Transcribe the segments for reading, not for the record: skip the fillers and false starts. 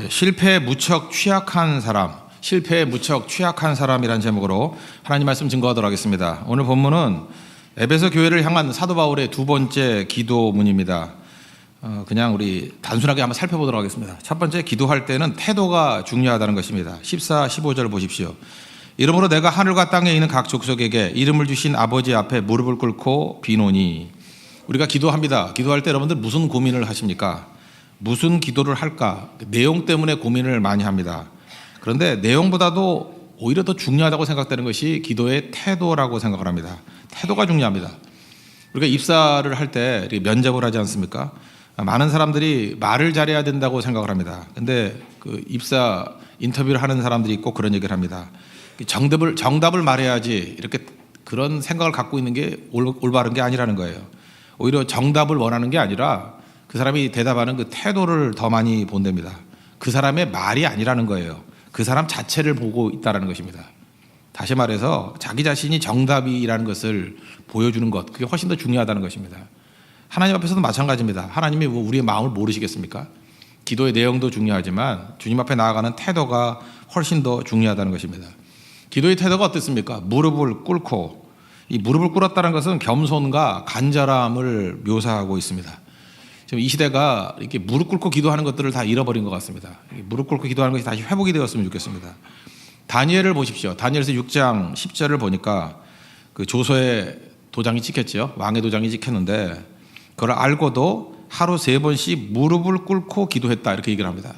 실패에 무척 취약한 사람, 실패에 무척 취약한 사람이라는 제목으로 하나님 말씀 증거하도록 하겠습니다. 오늘 본문은 에베소 교회를 향한 사도 바울의 두 번째 기도문입니다. 그냥 우리 단순하게 한번 살펴보도록 하겠습니다. 첫 번째, 기도할 때는 태도가 중요하다는 것입니다. 14, 15절 보십시오. 이러므로 내가 하늘과 땅에 있는 각 족속에게 이름을 주신 아버지 앞에 무릎을 꿇고 비노니. 우리가 기도합니다. 기도할 때 여러분들 무슨 고민을 하십니까? 무슨 기도를 할까? 내용 때문에 고민을 많이 합니다. 그런데 내용보다도 오히려 더 중요하다고 생각되는 것이 기도의 태도라고 생각을 합니다. 태도가 중요합니다. 우리가 입사를 할 때 면접을 하지 않습니까? 많은 사람들이 말을 잘해야 된다고 생각을 합니다. 근데 그 입사 인터뷰를 하는 사람들이 꼭 그런 얘기를 합니다. 정답을 말해야지, 이렇게 그런 생각을 갖고 있는 게 올바른 게 아니라는 거예요. 오히려 정답을 원하는 게 아니라 그 사람이 대답하는 그 태도를 더 많이 본답니다. 그 사람의 말이 아니라는 거예요. 그 사람 자체를 보고 있다는 것입니다. 다시 말해서 자기 자신이 정답이라는 것을 보여주는 것, 그게 훨씬 더 중요하다는 것입니다. 하나님 앞에서도 마찬가지입니다. 하나님이 우리의 마음을 모르시겠습니까? 기도의 내용도 중요하지만 주님 앞에 나아가는 태도가 훨씬 더 중요하다는 것입니다. 기도의 태도가 어떻습니까? 무릎을 꿇고, 이 무릎을 꿇었다는 것은 겸손과 간절함을 묘사하고 있습니다. 지금 이 시대가 이렇게 무릎 꿇고 기도하는 것들을 다 잃어버린 것 같습니다. 무릎 꿇고 기도하는 것이 다시 회복이 되었으면 좋겠습니다. 다니엘을 보십시오. 다니엘서 6장 10절을 보니까 그 조서에 도장이 찍혔죠. 왕의 도장이 찍혔는데 그걸 알고도 하루 3번씩 무릎을 꿇고 기도했다, 이렇게 얘기를 합니다.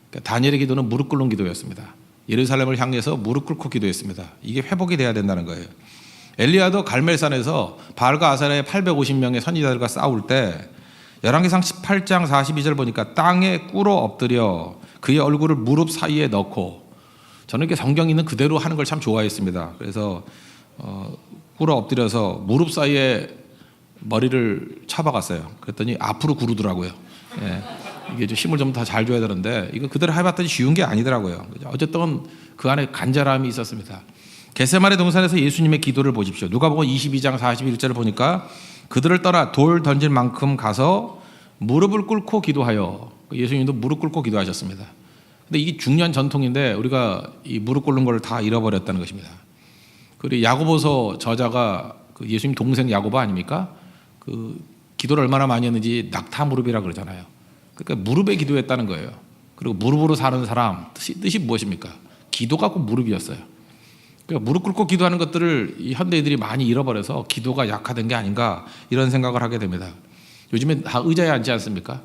그러니까 다니엘의 기도는 무릎 꿇는 기도였습니다. 예루살렘을 향해서 무릎 꿇고 기도했습니다. 이게 회복이 돼야 된다는 거예요. 엘리야도 갈멜산에서 바알과 아사랴의 850명의 선지자들과 싸울 때 열왕기상 18장 42절 보니까 땅에 꿇어 엎드려 그의 얼굴을 무릎 사이에 넣고, 저는 이렇게 성경 있는 그대로 하는 걸 참 좋아했습니다. 그래서 꿇어 엎드려서 무릎 사이에 머리를 쳐박았어요. 그랬더니 앞으로 구르더라고요. 예. 이게 좀 힘을 좀 더 잘 줘야 되는데 이거 그대로 해봤더니 쉬운 게 아니더라고요. 어쨌든 그 안에 간절함이 있었습니다. 겟세마네 동산에서 예수님의 기도를 보십시오. 누가복음 22장 41절을 보니까 그들을 떠나 돌 던질 만큼 가서 무릎을 꿇고 기도하여, 예수님도 무릎 꿇고 기도하셨습니다. 근데 이게 중요한 전통인데 우리가 이 무릎 꿇는 걸 다 잃어버렸다는 것입니다. 그리고 야고보서 저자가 그 예수님 동생 야고보 아닙니까? 그 기도를 얼마나 많이 했는지 낙타 무릎이라 그러잖아요. 그러니까 무릎에 기도했다는 거예요. 그리고 무릎으로 사는 사람, 뜻이 무엇입니까? 기도가 꼭 무릎이었어요. 그러니까 무릎 꿇고 기도하는 것들을 이 현대인들이 많이 잃어버려서 기도가 약화된 게 아닌가, 이런 생각을 하게 됩니다. 요즘에 다 의자에 앉지 않습니까?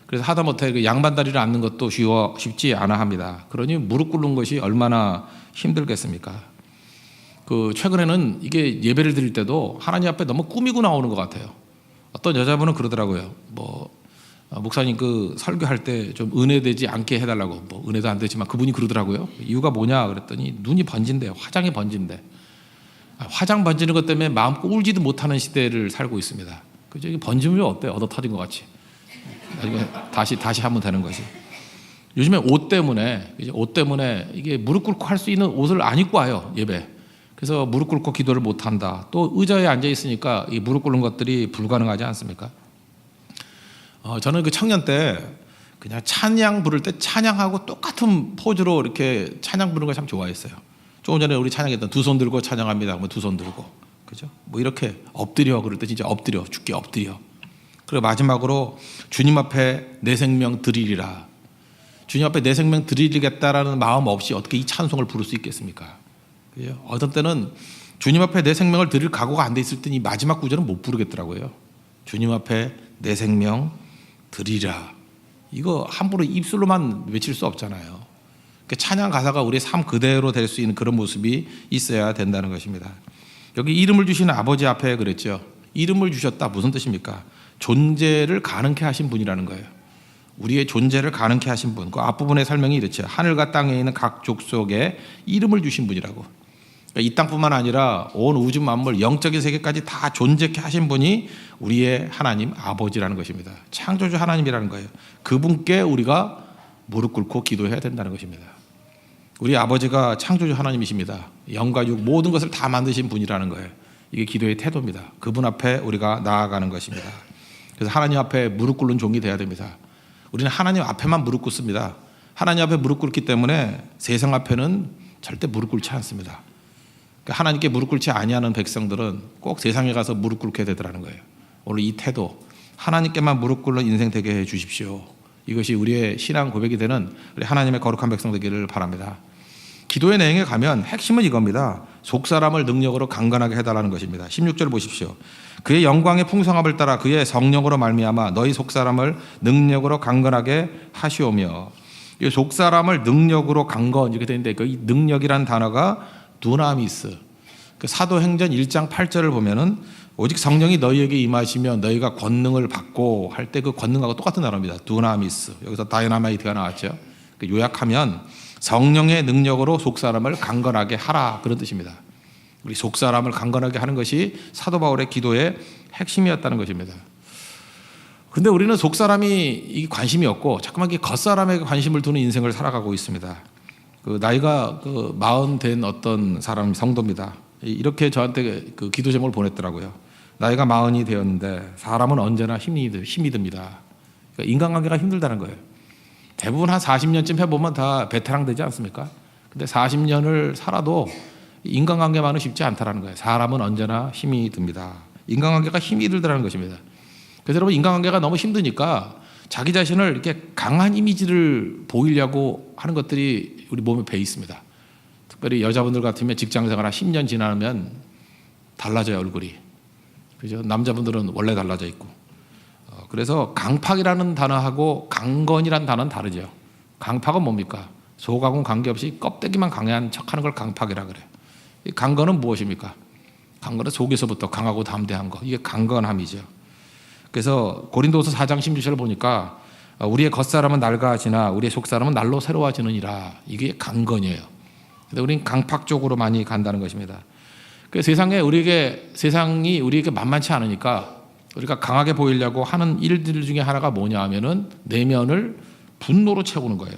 그래서 하다못해 그 양반다리를 앉는 것도 쉽지 않아 합니다. 그러니 무릎 꿇는 것이 얼마나 힘들겠습니까? 그 최근에는 이게 예배를 드릴 때도 하나님 앞에 너무 꾸미고 나오는 것 같아요. 어떤 여자분은 그러더라고요. 목사님 그 설교할 때 좀 은혜되지 않게 해달라고. 은혜도 안 되지만 그분이 그러더라고요. 이유가 뭐냐 그랬더니 눈이 번진대요. 화장이 번진대. 화장 번지는 것 때문에 마음 꼴지도 못하는 시대를 살고 있습니다. 그죠? 번지면 어때요? 얻어 터진 것 같이. 다시 하면 되는 것이. 요즘에 옷 때문에 이게 무릎 꿇고 할 수 있는 옷을 안 입고 와요, 예배. 그래서 무릎 꿇고 기도를 못 한다. 또 의자에 앉아 있으니까 이 무릎 꿇는 것들이 불가능하지 않습니까? 저는 그 청년 때 그냥 찬양 부를 때 찬양하고 똑같은 포즈로 이렇게 찬양 부르는 걸 참 좋아했어요. 조금 전에 우리 찬양했던 두 손 들고 찬양합니다. 두 손 들고, 그죠? 이렇게 엎드려 그럴 때 진짜 엎드려, 죽게 엎드려. 그리고 마지막으로 주님 앞에 내 생명 드리리라. 주님 앞에 내 생명 드리겠다라는 마음 없이 어떻게 이 찬송을 부를 수 있겠습니까? 그죠? 어떤 때는 주님 앞에 내 생명을 드릴 각오가 안 돼 있을 때 이 마지막 구절은 못 부르겠더라고요. 주님 앞에 내 생명 드리라. 이거 함부로 입술로만 외칠 수 없잖아요. 그러니까 찬양 가사가 우리의 삶 그대로 될 수 있는 그런 모습이 있어야 된다는 것입니다. 여기 이름을 주신 아버지 앞에 그랬죠. 이름을 주셨다, 무슨 뜻입니까? 존재를 가능케 하신 분이라는 거예요. 우리의 존재를 가능케 하신 분. 그 앞부분의 설명이 이렇죠. 하늘과 땅에 있는 각 족속에 이름을 주신 분이라고. 그러니까 이 땅뿐만 아니라 온 우주 만물, 영적인 세계까지 다 존재케 하신 분이 우리의 하나님 아버지라는 것입니다. 창조주 하나님이라는 거예요. 그분께 우리가 무릎 꿇고 기도해야 된다는 것입니다. 우리 아버지가 창조주 하나님이십니다. 영과 육 모든 것을 다 만드신 분이라는 거예요. 이게 기도의 태도입니다. 그분 앞에 우리가 나아가는 것입니다. 그래서 하나님 앞에 무릎 꿇는 종이 되어야 됩니다. 우리는 하나님 앞에만 무릎 꿇습니다. 하나님 앞에 무릎 꿇기 때문에 세상 앞에는 절대 무릎 꿇지 않습니다. 그러니까 하나님께 무릎 꿇지 아니하는 백성들은 꼭 세상에 가서 무릎 꿇게 되더라는 거예요. 오늘 이 태도, 하나님께만 무릎 꿇는 인생 되게 해 주십시오. 이것이 우리의 신앙 고백이 되는 우리 하나님의 거룩한 백성 되기를 바랍니다. 기도의 내용에 가면 핵심은 이겁니다. 속사람을 능력으로 강건하게 해달라는 것입니다. 16절 보십시오. 그의 영광의 풍성함을 따라 그의 성령으로 말미암아 너희 속사람을 능력으로 강건하게 하시오며, 이 속사람을 능력으로 강건 이렇게 되는데 그 능력이란 단어가 두나미스. 그 사도행전 1장 8절을 보면은 오직 성령이 너희에게 임하시며 너희가 권능을 받고 할 때 그 권능하고 똑같은 단어입니다. 두나미스. 여기서 다이나마이트가 나왔죠. 요약하면 성령의 능력으로 속사람을 강건하게 하라, 그런 뜻입니다. 우리 속사람을 강건하게 하는 것이 사도 바울의 기도의 핵심이었다는 것입니다. 그런데 우리는 속사람이 관심이 없고 자꾸만 겉사람에게 관심을 두는 인생을 살아가고 있습니다. 그 나이가 40 된 어떤 사람 성도입니다. 이렇게 저한테 그 기도 제목을 보냈더라고요. 나이가 40이 되었는데 사람은 언제나 힘이 듭니다. 그러니까 인간관계가 힘들다는 거예요. 대부분 한 40년쯤 해보면 다 베테랑 되지 않습니까? 근데 40년을 살아도 인간관계만은 쉽지 않다는 거예요. 사람은 언제나 힘이 듭니다. 인간관계가 힘이 들다는 것입니다. 그래서 여러분, 인간관계가 너무 힘드니까 자기 자신을 이렇게 강한 이미지를 보이려고 하는 것들이 우리 몸에 배 있습니다. 특별히 여자분들 같으면 직장생활 한 10년 지나면 달라져요, 얼굴이. 그죠? 남자분들은 원래 달라져 있고. 그래서 강팍이라는 단어하고 강건이라는 단어는 다르죠. 강팍은 뭡니까? 속하고는 관계없이 껍데기만 강한 척하는 걸 강팍이라 그래요. 이 강건은 무엇입니까? 강건은 속에서부터 강하고 담대한 거. 이게 강건함이죠. 그래서 고린도서 4장 16절을 보니까 우리의 겉사람은 낡아지나 우리의 속사람은 날로 새로워지느니라. 이게 강건이에요. 근데 우리는 강팍 쪽으로 많이 간다는 것입니다. 그 세상이 우리에게 만만치 않으니까 우리가 강하게 보이려고 하는 일들 중에 하나가 뭐냐 하면은 내면을 분노로 채우는 거예요.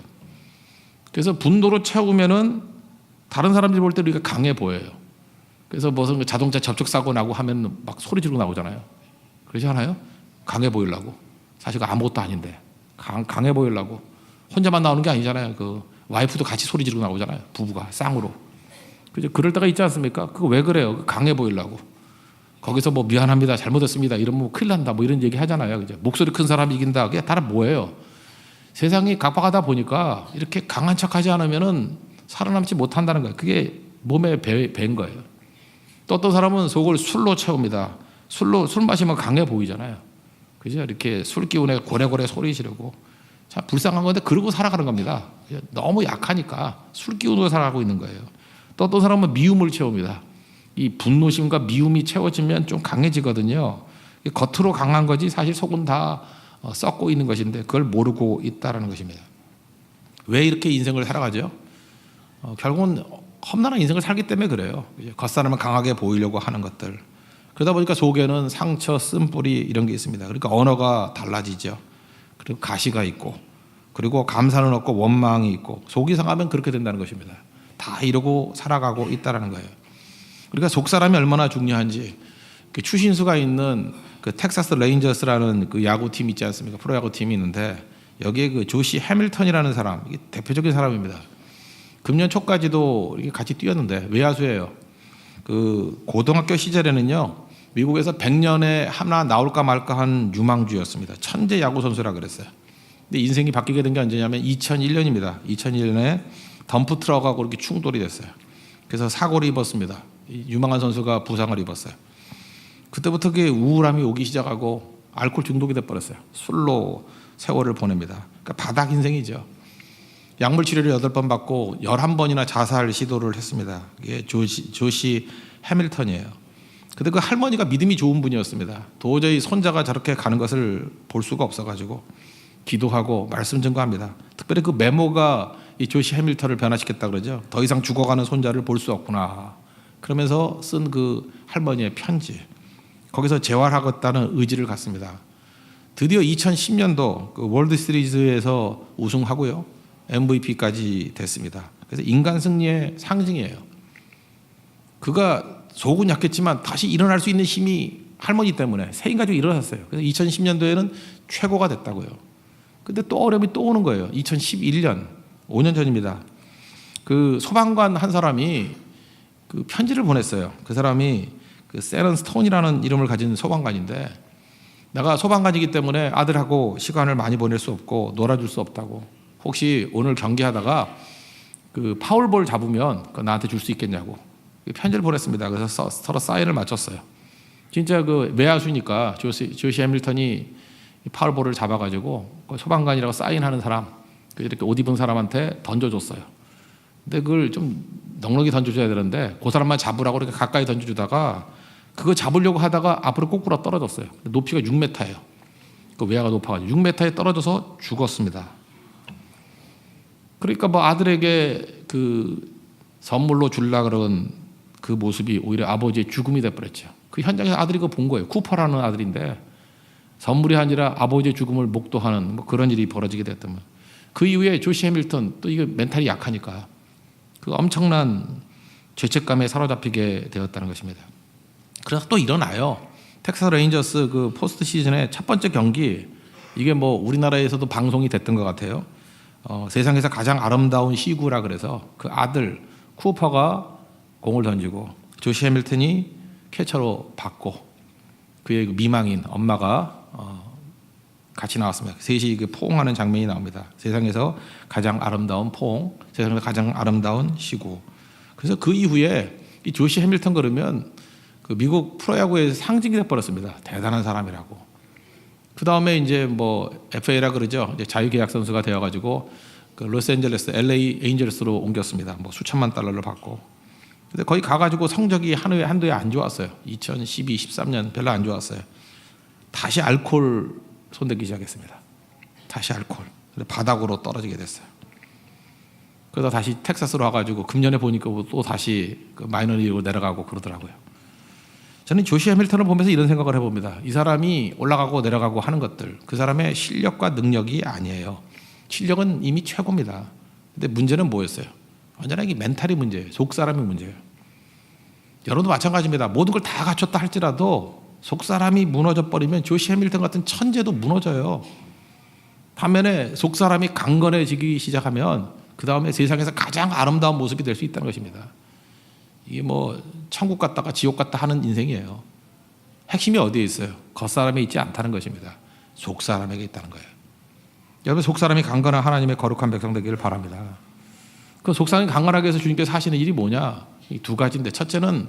그래서 분노로 채우면은 다른 사람들이 볼 때 우리가 강해 보여요. 그래서 무슨 자동차 접촉사고 나고 하면 막 소리 지르고 나오잖아요. 그러지 않아요? 강해 보이려고. 사실 아무것도 아닌데 강해 보이려고. 혼자만 나오는 게 아니잖아요. 그 와이프도 같이 소리 지르고 나오잖아요. 부부가 쌍으로. 그죠? 그럴 때가 있지 않습니까? 그거 왜 그래요? 강해 보이려고. 거기서 뭐 미안합니다, 잘못했습니다, 이러면 큰일 난다, 뭐 이런 얘기 하잖아요. 그죠? 목소리 큰 사람이 이긴다. 그게 다른 뭐예요? 세상이 각박하다 보니까 이렇게 강한 척하지 않으면은 살아남지 못한다는 거예요. 그게 몸에 배인 거예요. 또 어떤 사람은 속을 술로 채웁니다. 술 마시면 강해 보이잖아요. 그죠? 이렇게 술 기운에 고래고래 소리 지르고. 참 불쌍한 건데 그러고 살아가는 겁니다. 너무 약하니까 술 기운으로 살아가고 있는 거예요. 또 어떤 사람은 미움을 채웁니다. 이 분노심과 미움이 채워지면 좀 강해지거든요. 겉으로 강한 거지 사실 속은 다 썩고 있는 것인데 그걸 모르고 있다는 것입니다. 왜 이렇게 인생을 살아가죠? 결국은 험난한 인생을 살기 때문에 그래요. 겉사람은 강하게 보이려고 하는 것들. 그러다 보니까 속에는 상처, 쓴뿌리 이런 게 있습니다. 그러니까 언어가 달라지죠. 그리고 가시가 있고, 그리고 감사는 없고 원망이 있고, 속이 상하면 그렇게 된다는 것입니다. 다 이러고 살아가고 있다는 거예요. 그러니까 속사람이 얼마나 중요한지, 그 추신수가 있는 그 텍사스 레인저스라는 그 야구팀 있지 않습니까? 프로야구팀이 있는데 여기에 그 조시 해밀턴이라는 사람, 이게 대표적인 사람입니다. 금년 초까지도 이렇게 같이 뛰었는데 외야수예요. 그 고등학교 시절에는요, 미국에서 100년에 하나 나올까 말까 한 유망주였습니다. 천재 야구 선수라 그랬어요. 근데 인생이 바뀌게 된 게 언제냐면 2001년입니다. 2001년에 덤프 트럭하고 이렇게 충돌이 됐어요. 그래서 사고를 입었습니다. 유망한 선수가 부상을 입었어요. 그때부터 그 우울함이 오기 시작하고 알코올 중독이 돼버렸어요. 술로 세월을 보냅니다. 그러니까 바닥 인생이죠. 약물 치료를 8번 받고 11번이나 자살 시도를 했습니다. 이게 조시 해밀턴이에요. 근데 그 할머니가 믿음이 좋은 분이었습니다. 도저히 손자가 저렇게 가는 것을 볼 수가 없어가지고 기도하고 말씀 전거합니다. 특별히 그 메모가 이 조시 해밀턴을 변화시켰다 그러죠. 더 이상 죽어가는 손자를 볼 수 없구나. 그러면서 쓴 그 할머니의 편지. 거기서 재활하겠다는 의지를 갖습니다. 드디어 2010년도 그 월드 시리즈에서 우승하고요. MVP까지 됐습니다. 그래서 인간 승리의 상징이에요. 그가 속은 약했지만 다시 일어날 수 있는 힘이 할머니 때문에 새 인가지고 일어났어요. 그래서 2010년도에는 최고가 됐다고요. 근데 또 어려움이 또 오는 거예요. 2011년 5년 전입니다. 그 소방관 한 사람이 그 편지를 보냈어요. 그 사람이 그 세런 스톤이라는 이름을 가진 소방관인데, 내가 소방관이기 때문에 아들하고 시간을 많이 보낼 수 없고 놀아줄 수 없다고, 혹시 오늘 경기하다가 그 파울볼 잡으면 나한테 줄 수 있겠냐고 편지를 보냈습니다. 그래서 서로 사인을 맞췄어요. 진짜 그 외야수니까 조시 해밀턴이 파울볼을 잡아가지고 소방관이라고 사인하는 사람, 이렇게 옷 입은 사람한테 던져줬어요. 근데 그걸 좀 넉넉히 던져줘야 되는데 그 사람만 잡으라고 이렇게 가까이 던져주다가 그거 잡으려고 하다가 앞으로 꼬꾸라 떨어졌어요. 높이가 6m예요. 그 외야가 높아가지고 6m에 떨어져서 죽었습니다. 그러니까 뭐 아들에게 그 선물로 줄라 그런 그 모습이 오히려 아버지의 죽음이 돼버렸죠. 그 현장에서 아들이 그거 본 거예요. 쿠퍼라는 아들인데 선물이 아니라 아버지의 죽음을 목도하는 뭐 그런 일이 벌어지게 됐다면, 그 이후에 조시 해밀턴 또 이게 멘탈이 약하니까 그 엄청난 죄책감에 사로잡히게 되었다는 것입니다. 그래서 또 일어나요. 텍사스 레인저스 그 포스트 시즌의 첫 번째 경기, 이게 뭐 우리나라에서도 방송이 됐던 것 같아요. 세상에서 가장 아름다운 시구라 그래서 그 아들 쿠퍼가 공을 던지고 조시 해밀턴이 캐쳐로 받고 그의 미망인 엄마가 같이 나왔습니다. 셋이 그 포옹하는 장면이 나옵니다. 세상에서 가장 아름다운 포옹, 세상에서 가장 아름다운 시구. 그래서 그 이후에 이 조시 해밀턴 그러면 그 미국 프로야구의 상징이 돼버렸습니다. 대단한 사람이라고. 그 다음에 이제 뭐 FA라 그러죠. 이제 자유계약 선수가 되어가지고 그 로스앤젤레스 LA 에인절스로 옮겼습니다. 뭐 수천만 달러를 받고. 근데 거기 가가지고 성적이 한도에 안 좋았어요. 2012, 13년 별로 안 좋았어요. 다시 알코올 손대기 시작했습니다. 다시 알코올. 바닥으로 떨어지게 됐어요. 그러다 다시 텍사스로 와가지고 금년에 보니까 또 다시 그 마이너리그로 내려가고 그러더라고요. 저는 조시 해밀턴을 보면서 이런 생각을 해봅니다. 이 사람이 올라가고 내려가고 하는 것들, 그 사람의 실력과 능력이 아니에요. 실력은 이미 최고입니다. 근데 문제는 뭐였어요? 언제나 이게 멘탈이 문제예요. 속 사람이 문제예요. 여러분도 마찬가지입니다. 모든 걸 다 갖췄다 할지라도 속 사람이 무너져 버리면 조시 해밀턴 같은 천재도 무너져요. 반면에 속 사람이 강건해지기 시작하면 그 다음에 세상에서 가장 아름다운 모습이 될 수 있다는 것입니다. 이게 뭐 천국 갔다가 지옥 갔다 하는 인생이에요. 핵심이 어디에 있어요? 겉사람에 있지 않다는 것입니다. 속 사람에게 있다는 거예요. 여러분, 속 사람이 강건한 하나님의 거룩한 백성 되기를 바랍니다. 그 속 사람이 강건하게 해서 주님께서 하시는 일이 뭐냐? 이 두 가지인데, 첫째는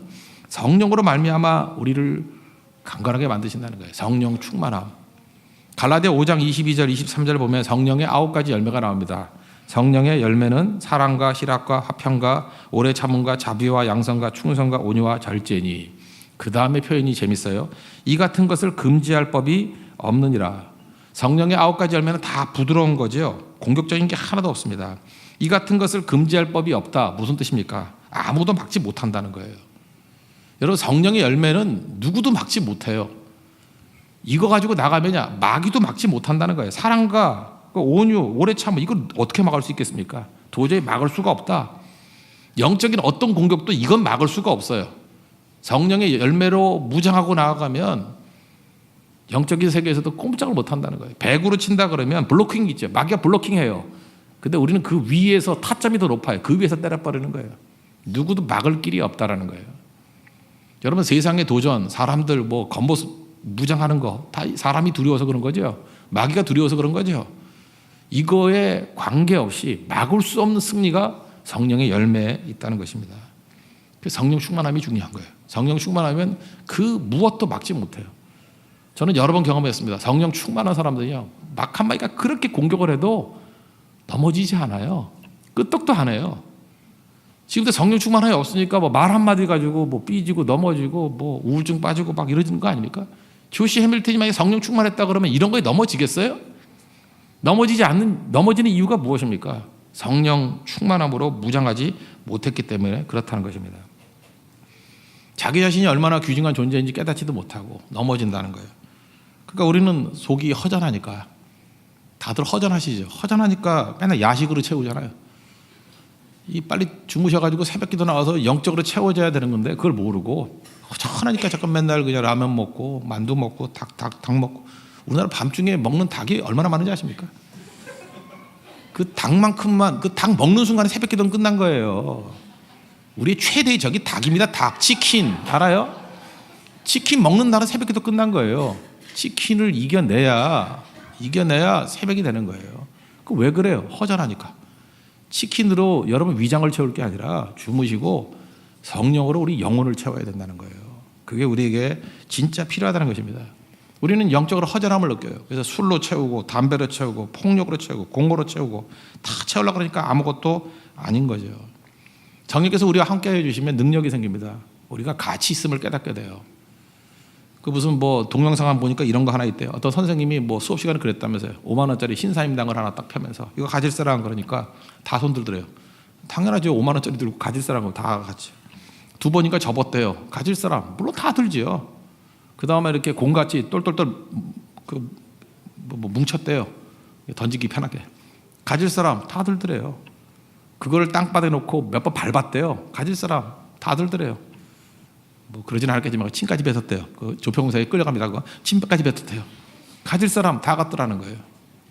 성령으로 말미암아 우리를 강건하게 만드신다는 거예요. 성령 충만함. 갈라디아 5장 22절 23절 보면 성령의 9가지 열매가 나옵니다. 성령의 열매는 사랑과 희락과 화평과 오래 참음과 자비와 양선과 충성과 온유와 절제니. 그 다음에 표현이 재밌어요. 이 같은 것을 금지할 법이 없느니라. 성령의 9가지 열매는 다 부드러운 거죠. 공격적인 게 하나도 없습니다. 이 같은 것을 금지할 법이 없다. 무슨 뜻입니까? 아무도 막지 못한다는 거예요. 여러분, 성령의 열매는 누구도 막지 못해요. 이거 가지고 나가면야 마귀도 막지 못한다는 거예요. 사랑과 온유, 오래 참음, 이걸 어떻게 막을 수 있겠습니까? 도저히 막을 수가 없다. 영적인 어떤 공격도 이건 막을 수가 없어요. 성령의 열매로 무장하고 나아가면 영적인 세계에서도 꼼짝을 못한다는 거예요. 배구로 친다 그러면 블로킹 있죠. 마귀가 블로킹해요. 근데 우리는 그 위에서 타점이 더 높아요. 그 위에서 때려버리는 거예요. 누구도 막을 길이 없다라는 거예요. 여러분, 세상의 도전, 사람들 뭐 겉모습 무장하는 거 다 사람이 두려워서 그런 거죠. 마귀가 두려워서 그런 거죠. 이거에 관계없이 막을 수 없는 승리가 성령의 열매에 있다는 것입니다. 성령 충만함이 중요한 거예요. 성령 충만하면 그 무엇도 막지 못해요. 저는 여러 번 경험했습니다. 성령 충만한 사람들이요, 막 한마디가 그렇게 공격을 해도 넘어지지 않아요. 끄떡도 안 해요. 지금도 성령 충만함이 없으니까 뭐 말 한마디 가지고 뭐 삐지고 넘어지고 뭐 우울증 빠지고 막 이러는 거 아닙니까? 조시 해밀턴이 만약에 성령 충만했다 그러면 이런 거에 넘어지겠어요? 넘어지는 이유가 무엇입니까? 성령 충만함으로 무장하지 못했기 때문에 그렇다는 것입니다. 자기 자신이 얼마나 귀중한 존재인지 깨닫지도 못하고 넘어진다는 거예요. 그러니까 우리는 속이 허전하니까, 다들 허전하시죠. 허전하니까 맨날 야식으로 채우잖아요. 이 빨리 주무셔가지고 새벽기도 나와서 영적으로 채워져야 되는 건데 그걸 모르고 허전하니까 잠깐 맨날 그냥 라면 먹고 만두 먹고 닭 먹고. 우리나라 밤중에 먹는 닭이 얼마나 많은지 아십니까? 그 닭만큼만 그 닭 먹는 순간에 새벽기도는 끝난 거예요. 우리 최대의 적이 닭입니다. 닭, 치킨 알아요? 치킨 먹는 날은 새벽기도 끝난 거예요. 치킨을 이겨내야 새벽이 되는 거예요. 그 왜 그래요? 허전하니까. 치킨으로 여러분 위장을 채울 게 아니라 주무시고 성령으로 우리 영혼을 채워야 된다는 거예요. 그게 우리에게 진짜 필요하다는 것입니다. 우리는 영적으로 허전함을 느껴요. 그래서 술로 채우고 담배로 채우고 폭력으로 채우고 공고로 채우고 다 채우려고 그러니까 아무것도 아닌 거죠. 성령께서 우리와 함께 해주시면 능력이 생깁니다. 우리가 가치 있음을 깨닫게 돼요. 그 무슨 뭐 동영상 한 보니까 이런 거 하나 있대요. 어떤 선생님이 뭐 수업 시간에 그랬다면서요. 5만 원짜리 신사임당을 하나 딱 펴면서 이거 가질 사람 그러니까 다 손 들더래요. 당연하죠. 5만 원짜리 들고 가질 사람은 다 같이. 두 번인가 접었대요. 가질 사람 물론 다 들지요. 그 다음에 이렇게 공같이 똘똘똘 뭐 뭉쳤대요. 던지기 편하게. 가질 사람 다 들더래요. 그거를 땅바닥에 놓고 몇 번 밟았대요. 가질 사람 다 들더래요. 뭐 그러진 않았겠지만 침까지 뱉었대요. 그 조평사에 끌려갑니다. 침까지 뱉었대요. 가질 사람 다 갖더라는 거예요.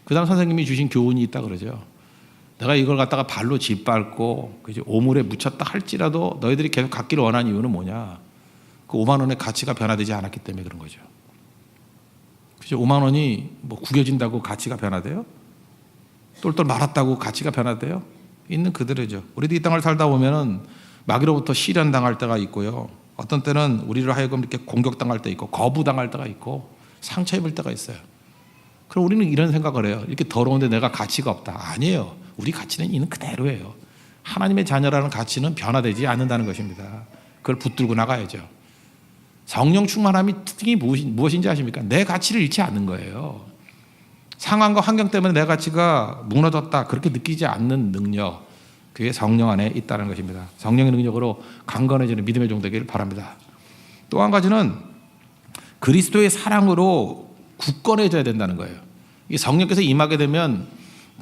그 다음 선생님이 주신 교훈이 있다 그러죠. 내가 이걸 갖다가 발로 짓밟고 오물에 묻혔다 할지라도 너희들이 계속 갖기를 원하는 이유는 뭐냐? 그 5만 원의 가치가 변화되지 않았기 때문에 그런 거죠. 그죠? 5만 원이 뭐 구겨진다고 가치가 변화돼요? 똘똘 말았다고 가치가 변화돼요? 있는 그대로죠. 우리도 이 땅을 살다 보면은 마귀로부터 시련당할 때가 있고요. 어떤 때는 우리를 하여금 이렇게 공격당할 때 있고 거부당할 때가 있고 상처 입을 때가 있어요. 그럼 우리는 이런 생각을 해요. 이렇게 더러운데 내가 가치가 없다. 아니에요. 우리 가치는 있는 그대로예요. 하나님의 자녀라는 가치는 변화되지 않는다는 것입니다. 그걸 붙들고 나가야죠. 성령 충만함이 특징이 무엇인지 아십니까? 내 가치를 잃지 않는 거예요. 상황과 환경 때문에 내 가치가 무너졌다 그렇게 느끼지 않는 능력, 그게 성령 안에 있다는 것입니다. 성령의 능력으로 강건해지는 믿음의 종 되기를 바랍니다. 또 한 가지는 그리스도의 사랑으로 굳건해져야 된다는 거예요. 이 성령께서 임하게 되면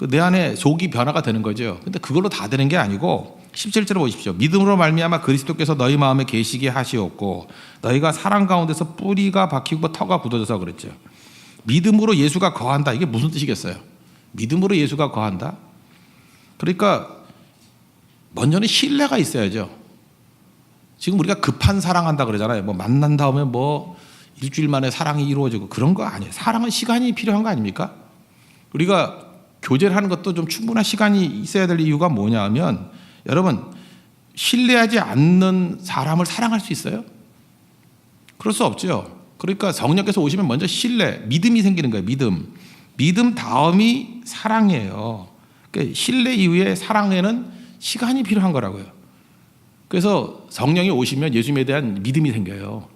내 안에 속이 변화가 되는 거죠. 근데 그걸로 다 되는 게 아니고 17절을 보십시오. 믿음으로 말미암아 그리스도께서 너희 마음에 계시게 하시었고 너희가 사랑 가운데서 뿌리가 박히고 터가 굳어져서 그랬죠. 믿음으로 예수가 거한다. 이게 무슨 뜻이겠어요? 믿음으로 예수가 거한다? 그러니까 먼저는 신뢰가 있어야죠. 지금 우리가 급한 사랑한다 그러잖아요. 뭐 만난 다음에 뭐 일주일 만에 사랑이 이루어지고 그런 거 아니에요. 사랑은 시간이 필요한 거 아닙니까? 우리가 교제를 하는 것도 좀 충분한 시간이 있어야 될 이유가 뭐냐 하면 여러분 신뢰하지 않는 사람을 사랑할 수 있어요? 그럴 수 없죠. 그러니까 성령께서 오시면 먼저 신뢰, 믿음이 생기는 거예요. 믿음 다음이 사랑이에요. 그러니까 신뢰 이후에 사랑에는 시간이 필요한 거라고요. 그래서 성령이 오시면 예수님에 대한 믿음이 생겨요.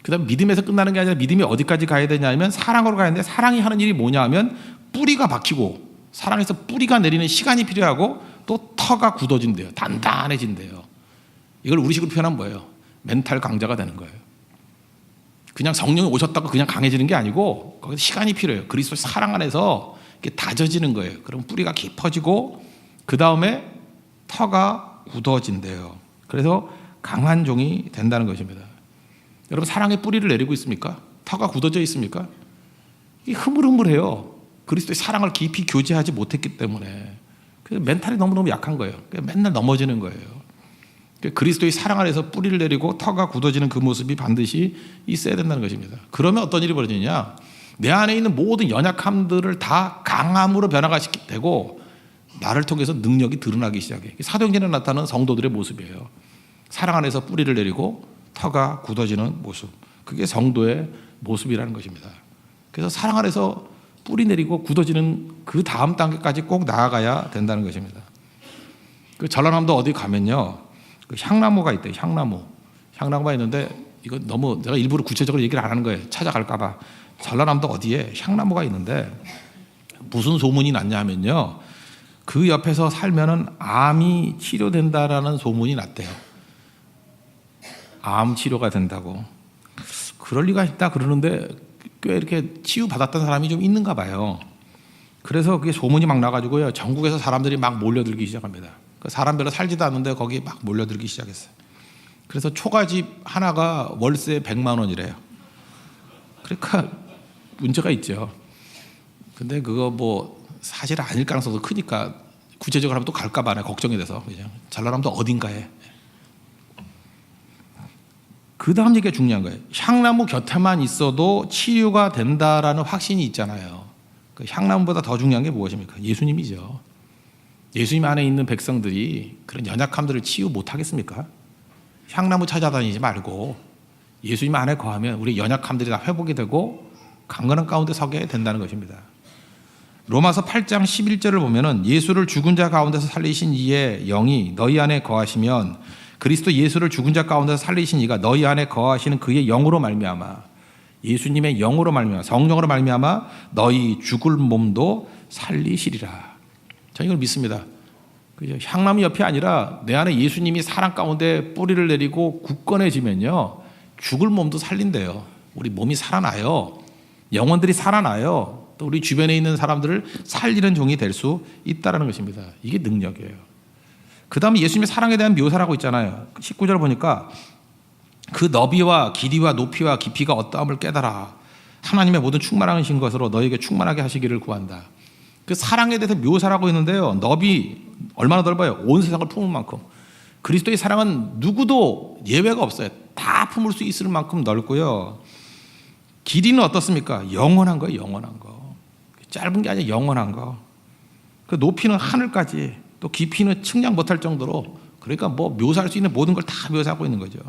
그 다음 믿음에서 끝나는 게 아니라 믿음이 어디까지 가야 되냐 하면 사랑으로 가야 되는데 사랑이 하는 일이 뭐냐 하면 뿌리가 박히고 사랑에서 뿌리가 내리는 시간이 필요하고 또 터가 굳어진대요. 단단해진대요. 이걸 우리식으로 표현하면 뭐예요? 멘탈 강자가 되는 거예요. 그냥 성령이 오셨다고 그냥 강해지는 게 아니고 거기서 시간이 필요해요. 그리스도 사랑 안에서 이렇게 다져지는 거예요. 그럼 뿌리가 깊어지고 그 다음에 터가 굳어진대요. 그래서 강한 종이 된다는 것입니다. 여러분 사랑의 뿌리를 내리고 있습니까? 터가 굳어져 있습니까? 이 흐물흐물해요. 그리스도의 사랑을 깊이 교제하지 못했기 때문에. 그래서 멘탈이 너무너무 약한 거예요. 맨날 넘어지는 거예요. 그리스도의 사랑 안에서 뿌리를 내리고 터가 굳어지는 그 모습이 반드시 있어야 된다는 것입니다. 그러면 어떤 일이 벌어지냐? 내 안에 있는 모든 연약함들을 다 강함으로 변화가 되고 나를 통해서 능력이 드러나기 시작해. 사도행전에 나타나는 성도들의 모습이에요. 사랑 안에서 뿌리를 내리고 터가 굳어지는 모습. 그게 성도의 모습이라는 것입니다. 그래서 사랑 안에서 뿌리 내리고 굳어지는 그 다음 단계까지 꼭 나아가야 된다는 것입니다. 그 전라남도 어디 가면요, 그 향나무가 있대요. 향나무가 있는데 이거 너무 내가 일부러 구체적으로 얘기를 안 하는 거예요. 찾아갈까봐. 전라남도 어디에 향나무가 있는데 무슨 소문이 났냐 하면요, 그 옆에서 살면은 암이 치료된다라는 소문이 났대요. 암 치료가 된다고. 그럴 리가 있다 그러는데 꽤 이렇게 치유받았던 사람이 좀 있는가 봐요. 그래서 그게 소문이 막 나가지고요, 전국에서 사람들이 막 몰려들기 시작합니다. 사람 별로 살지도 않는데 거기 막 몰려들기 시작했어요. 그래서 초가집 하나가 월세 100만 원이래요. 그러니까 문제가 있죠. 근데 그거 뭐 사실 아닐 가능성도 크니까 구체적으로 하면 또 갈까 봐 걱정이 돼서 그냥 잘나가면 또 어딘가에. 그 다음 얘기가 중요한 거예요. 향나무 곁에만 있어도 치유가 된다라는 확신이 있잖아요. 그 향나무보다 더 중요한 게 무엇입니까? 예수님이죠. 예수님 안에 있는 백성들이 그런 연약함들을 치유 못하겠습니까? 향나무 찾아다니지 말고 예수님 안에 거하면 우리 연약함들이 다 회복이 되고 강건한 가운데 서게 된다는 것입니다. 로마서 8장 11절을 보면은 예수를 죽은 자 가운데서 살리신 이의 영이 너희 안에 거하시면 그리스도 예수를 죽은 자 가운데서 살리신 이가 너희 안에 거하시는 그의 영으로 말미암아 예수님의 영으로 말미암아 성령으로 말미암아 너희 죽을 몸도 살리시리라. 저는 이걸 믿습니다. 향나무 옆이 아니라 내 안에 예수님이 사랑 가운데 뿌리를 내리고 굳건해지면요 죽을 몸도 살린대요. 우리 몸이 살아나요. 영혼들이 살아나요. 또 우리 주변에 있는 사람들을 살리는 종이 될 수 있다는 것입니다. 이게 능력이에요. 그 다음에 예수님의 사랑에 대한 묘사라고 있잖아요. 19절 보니까 그 너비와 길이와 높이와 깊이가 어떠함을 깨달아 하나님의 모든 충만하신 것으로 너에게 충만하게 하시기를 구한다. 그 사랑에 대해서 묘사라고 있는데요. 너비 얼마나 넓어요? 온 세상을 품을 만큼. 그리스도의 사랑은 누구도 예외가 없어요. 다 품을 수 있을 만큼 넓고요. 길이는 어떻습니까? 영원한 거예요. 영원한 거. 짧은 게 아니라 영원한 거. 그 높이는 하늘까지, 또 깊이는 측량 못할 정도로, 그러니까 뭐 묘사할 수 있는 모든 걸 다 묘사하고 있는 거죠.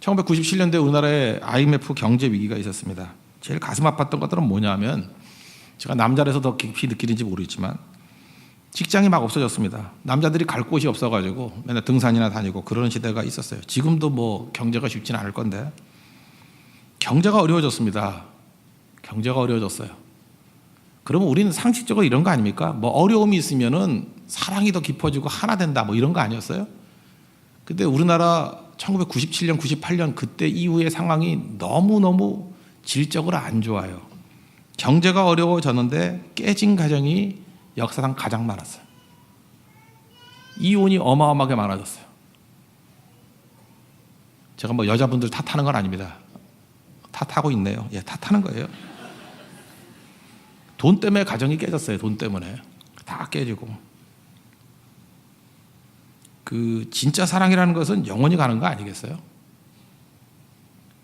1997년도에 우리나라에 IMF 경제 위기가 있었습니다. 제일 가슴 아팠던 것들은 뭐냐면, 제가 남자라서 더 깊이 느끼는지 모르겠지만 직장이 막 없어졌습니다. 남자들이 갈 곳이 없어가지고 맨날 등산이나 다니고 그런 시대가 있었어요. 지금도 뭐 경제가 쉽지는 않을 건데 경제가 어려워졌습니다. 경제가 어려워졌어요. 그러면 우리는 상식적으로 이런 거 아닙니까? 뭐 어려움이 있으면은 사랑이 더 깊어지고 하나 된다 뭐 이런 거 아니었어요? 근데 우리나라 1997년, 98년 그때 이후의 상황이 너무너무 질적으로 안 좋아요. 경제가 어려워졌는데 깨진 가정이 역사상 가장 많았어요. 이혼이 어마어마하게 많아졌어요. 제가 뭐 여자분들 탓하는 건 아닙니다. 탓하고 있네요. 예, 탓하는 거예요. 돈 때문에 가정이 깨졌어요. 돈 때문에 다 깨지고. 그 진짜 사랑이라는 것은 영원히 가는 거 아니겠어요?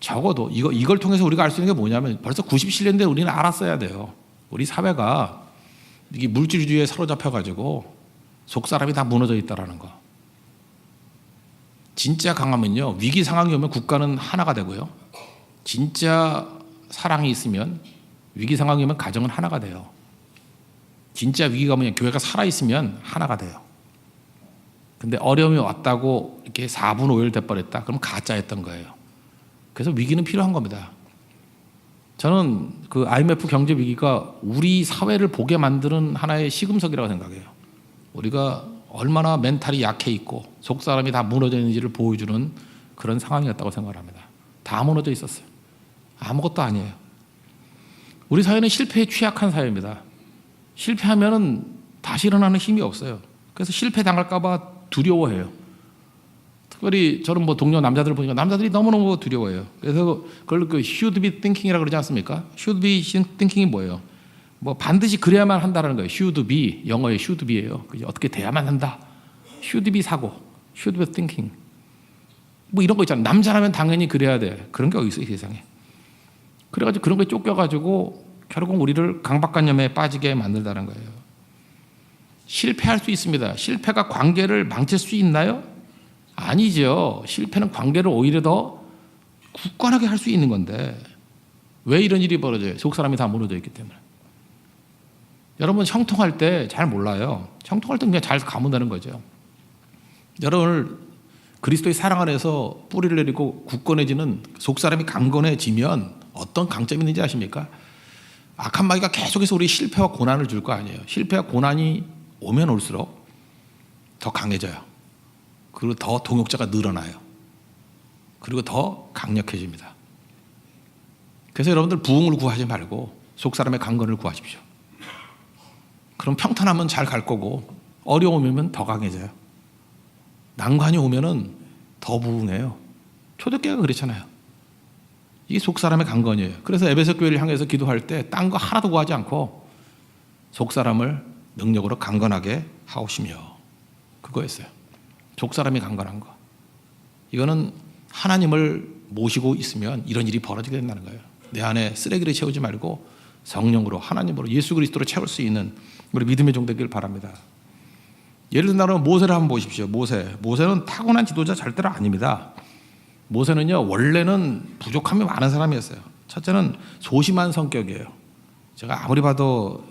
적어도 이걸 통해서 우리가 알 수 있는 게 뭐냐면 벌써 97년도에 우리는 알았어야 돼요. 우리 사회가 이게 물질주의에 사로잡혀가지고 속사람이 다 무너져 있다라는 거. 진짜 강하면요 위기 상황이 오면 국가는 하나가 되고요. 진짜 사랑이 있으면 위기 상황이 오면 가정은 하나가 돼요. 진짜 위기가 오면 교회가 살아있으면 하나가 돼요. 근데 어려움이 왔다고 이렇게 4분 5일 돼버렸다. 그럼 가짜였던 거예요. 그래서 위기는 필요한 겁니다. 저는 그 IMF 경제 위기가 우리 사회를 보게 만드는 하나의 시금석이라고 생각해요. 우리가 얼마나 멘탈이 약해 있고 속 사람이 다 무너져 있는지를 보여주는 그런 상황이었다고 생각합니다. 다 무너져 있었어요. 아무것도 아니에요. 우리 사회는 실패에 취약한 사회입니다. 실패하면은 다시 일어나는 힘이 없어요. 그래서 실패 당할까 봐 두려워해요. 특별히 저는 뭐 동료 남자들 보니까 남자들이 너무너무 두려워해요. 그래서 그걸 그 should be thinking이라고 그러지 않습니까? should be thinking이 뭐예요? 뭐 반드시 그래야만 한다는 거예요. should be, 영어의 should be예요. 어떻게 돼야만 한다. should be 사고, should be thinking. 뭐 이런 거 있잖아요. 남자라면 당연히 그래야 돼. 그런 게 어디 있어요, 세상에. 그래가지고 그런 거에 쫓겨가지고 결국 우리를 강박관념에 빠지게 만들다는 거예요. 실패할 수 있습니다. 실패가 관계를 망칠 수 있나요? 아니죠. 실패는 관계를 오히려 더 굳건하게 할 수 있는 건데 왜 이런 일이 벌어져요? 속 사람이 다 무너져 있기 때문에. 여러분 형통할 때 잘 몰라요. 형통할 때 그냥 잘 가면 되는 거죠. 여러분 그리스도의 사랑 안에서 뿌리를 내리고 굳건해지는 속 사람이 강건해지면 어떤 강점이 있는지 아십니까? 악한 마귀가 계속해서 우리 실패와 고난을 줄 거 아니에요. 실패와 고난이 오면 올수록 더 강해져요. 그리고 더 동역자가 늘어나요. 그리고 더 강력해집니다. 그래서 여러분들 부흥을 구하지 말고 속 사람의 강건을 구하십시오. 그럼 평탄하면 잘 갈 거고 어려움이면 더 강해져요. 난관이 오면은 더 부흥해요. 초대교회가 그렇잖아요. 이게 속 사람의 강건이에요. 그래서 에베소 교회를 향해서 기도할 때 딴 거 하나도 구하지 않고 속사람을 능력으로 강건하게 하오시며, 그거였어요. 속사람이 강건한 거. 이거는 하나님을 모시고 있으면 이런 일이 벌어지게 된다는 거예요. 내 안에 쓰레기를 채우지 말고 성령으로, 하나님으로, 예수 그리스도로 채울 수 있는 우리 믿음의 종 되길 바랍니다. 예를 들면 모세를 한번 보십시오. 모세는 타고난 지도자 절대로 아닙니다. 모세는요, 원래는 부족함이 많은 사람이었어요. 첫째는 소심한 성격이에요. 제가 아무리 봐도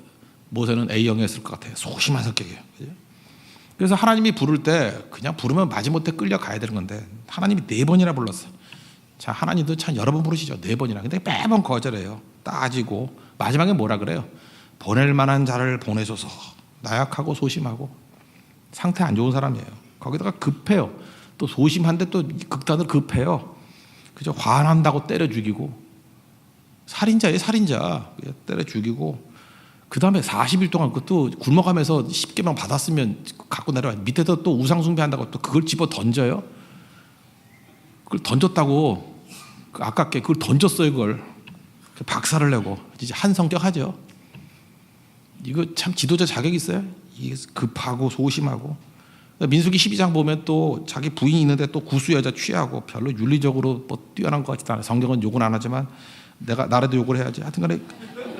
모세는 A형이었을 것 같아요. 소심한 성격이에요. 그래서 하나님이 부를 때 그냥 부르면 마지못해 끌려가야 되는 건데 하나님이 4번이나 불렀어. 자, 하나님도 참 여러 번 부르시죠. 4번이나. 근데 매번 거절해요. 따지고 마지막에 뭐라 그래요? 보낼 만한 자를 보내소서. 나약하고 소심하고 상태 안 좋은 사람이에요. 거기다가 급해요. 또 소심한데 또 극단으로 급해요. 그죠? 화난다고 때려 죽이고, 살인자예요, 살인자. 때려 죽이고, 그 다음에 40일 동안 그것도 굶어가면서 10개만 받았으면 갖고 내려와. 밑에서 또 우상숭배한다고 또 그걸 집어 던져요. 그걸 던졌다고, 아깝게 그걸 던졌어요. 그걸 박살을 내고. 이제 한 성격하죠. 이거 참 지도자 자격이 있어요. 이게 급하고 소심하고. 민수기 12장 보면 또 자기 부인이 있는데 또 구수 여자 취하고, 별로 윤리적으로 뭐 뛰어난 것 같지도 않아요. 성경은 욕은 안 하지만 나라도 욕을 해야지. 하여튼간에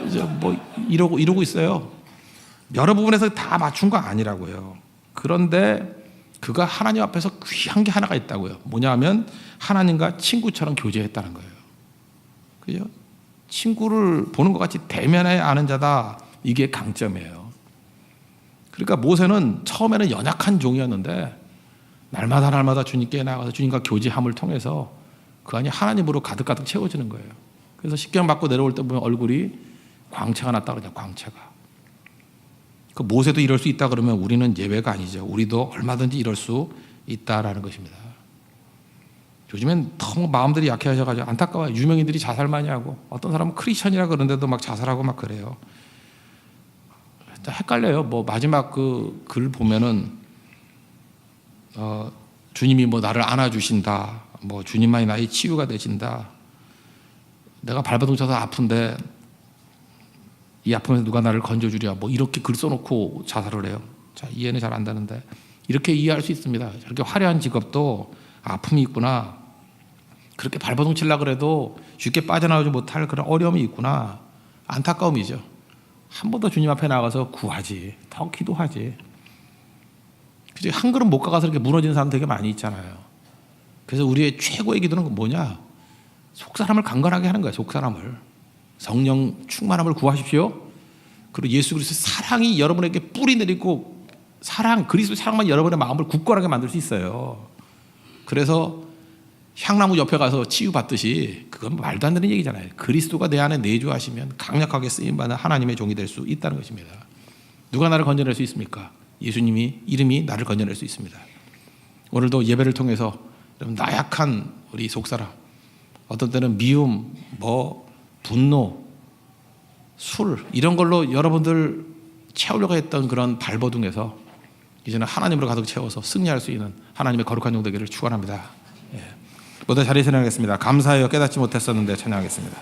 이제 뭐 이러고 있어요. 여러 부분에서 다 맞춘 거 아니라고요. 그런데 그가 하나님 앞에서 귀한 게 하나가 있다고요. 뭐냐면 하나님과 친구처럼 교제했다는 거예요. 그죠? 친구를 보는 것 같이 대면해 아는 자다. 이게 강점이에요. 그러니까 모세는 처음에는 연약한 종이었는데 날마다 주님께 나가서 주님과 교제함을 통해서 그 안이 하나님으로 가득가득 채워지는 거예요. 그래서 십계명 받고 내려올 때 보면 얼굴이 광채가 났다 그러죠. 광채가. 그 모세도 이럴 수 있다 그러면 우리는 예외가 아니죠. 우리도 얼마든지 이럴 수 있다라는 것입니다. 요즘엔 너무 마음들이 약해져가지고 안타까워요. 유명인들이 자살 많이 하고, 어떤 사람은 크리스천이라 그러는데도 막 자살하고 막 그래요. 헷갈려요. 뭐 마지막 그 글 보면은 주님이 뭐 나를 안아주신다, 뭐 주님만이 나의 치유가 되신다, 내가 발버둥 쳐서 아픈데 이 아픔에서 누가 나를 건져주랴, 뭐 이렇게 글 써놓고 자살을 해요. 자, 이해는 잘 안 되는데 이렇게 이해할 수 있습니다. 저렇게 화려한 직업도 아픔이 있구나. 그렇게 발버둥 치려고 그래도 쉽게 빠져나오지 못할 그런 어려움이 있구나. 안타까움이죠. 한 번 더 주님 앞에 나가서 구하지, 더 기도하지. 그치? 한 걸음 못 가서 이렇게 무너지는 사람 되게 많이 있잖아요. 그래서 우리의 최고의 기도는 뭐냐? 속사람을 강건하게 하는 거예요. 속사람을. 성령 충만함을 구하십시오. 그리고 예수 그리스도의 사랑이 여러분에게 뿌리 내리고, 그리스도의 사랑만 여러분의 마음을 굳건하게 만들 수 있어요. 그래서 향나무 옆에 가서 치유받듯이, 그건 말도 안 되는 얘기잖아요. 그리스도가 내 안에 내주하시면 강력하게 쓰임받는 하나님의 종이 될 수 있다는 것입니다. 누가 나를 건져낼 수 있습니까? 예수님이, 이름이 나를 건져낼 수 있습니다. 오늘도 예배를 통해서 나약한 우리 속사람, 어떤 때는 미움, 분노, 술, 이런 걸로 여러분들 채우려고 했던 그런 발버둥에서 이제는 하나님으로 가득 채워서 승리할 수 있는 하나님의 거룩한 종 되기를 축원합니다. 모두 자리에 일어나겠습니다. 감사하여 깨닫지 못했었는데 찬양하겠습니다.